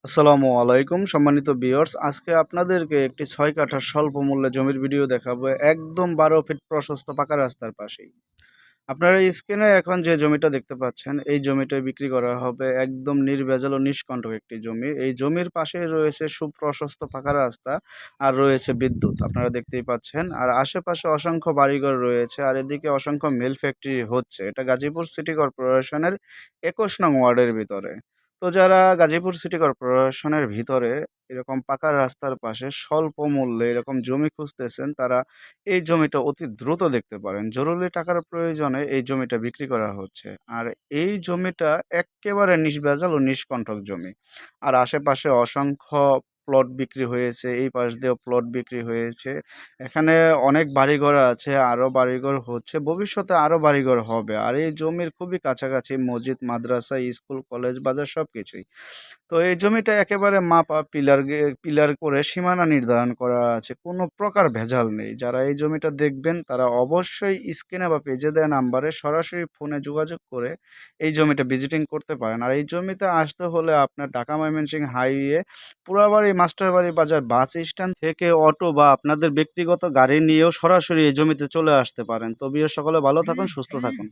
আসসালামু আলাইকুম সম্মানিত ভিউয়ার্স, আজকে আপনাদেরকে একটি ৬ কাঠার স্বল্প মূল্যে জমির ভিডিও দেখাবো, একদম ১২ ফিট প্রশস্ত পাকা রাস্তার পাশেই। আপনারা স্ক্রিনে এখন যে জমিটা দেখতে পাচ্ছেন, এই জমিটা বিক্রি করা হবে একদম নির্ভেজাল ও নিষ্কণ্টক একটি জমি। এই জমির পাশেই রয়েছে সুপ্রশস্ত পাকা রাস্তা আর রয়েছে বিদ্যুৎ, আপনারা দেখতেই পাচ্ছেন। আর আশেপাশে অসংখ্য বাড়িঘর রয়েছে আর এদিকে অসংখ্য মিল ফ্যাক্টরি হচ্ছে। এটা গাজীপুর সিটি কর্পোরেশনের ২১ নং ওয়ার্ডের ভিতরে। তো যারা গাজীপুর সিটি কর্পোরেশনের ভিতরে এরকম পাকা রাস্তার পাশে স্বল্প মূল্যে এরকম জমি খুঁজতেছেন, তারা এই জমিটা অতি দ্রুত দেখতে পারেন। জরুরি টাকার প্রয়োজনে এই জমিটা বিক্রি করা হচ্ছে। আর এই জমিটা এক্কেবারে নির্ভেজাল ও নিষ্কণ্টক জমি। আর আশেপাশে অসংখ্য প্লট বিক্রি হয়েছে, এই পাশ দিয়েও প্লট বিক্রি হয়েছে। এখানে অনেক বাড়িঘর আছে, আরও বাড়িঘর হচ্ছে, ভবিষ্যতে আরও বাড়িঘর হবে। আর এই জমির খুবই কাছাকাছি মসজিদ, মাদ্রাসা, স্কুল, কলেজ, বাজার সবকিছুই। তো এই জমিটা একেবারে মাপা পিলার করে সীমানা নির্ধারণ করা আছে। কোনো প্রকার ভেজাল নেই। যারা এই জমিটা দেখবেন তারা অবশ্যই স্ক্রিনে বা পেজে দেওয়া নাম্বারে সরাসরি ফোনে যোগাযোগ করে এই জমিটা ভিজিটিং করতে পারেন। আর এই জমিতে আসতে হলে আপনার ঢাকা ময়মনসিংহ হাইওয়ে, পুরাবাড়ি মাস্টারবাড়ি বাজার বাস স্ট্যান্ড থেকে অটো বা আপনাদের ব্যক্তিগত গাড়ি নিয়েও সরাসরি এই জমিতে চলে আসতে পারেন। তো সকলে ভালো থাকুন, সুস্থ থাকুন।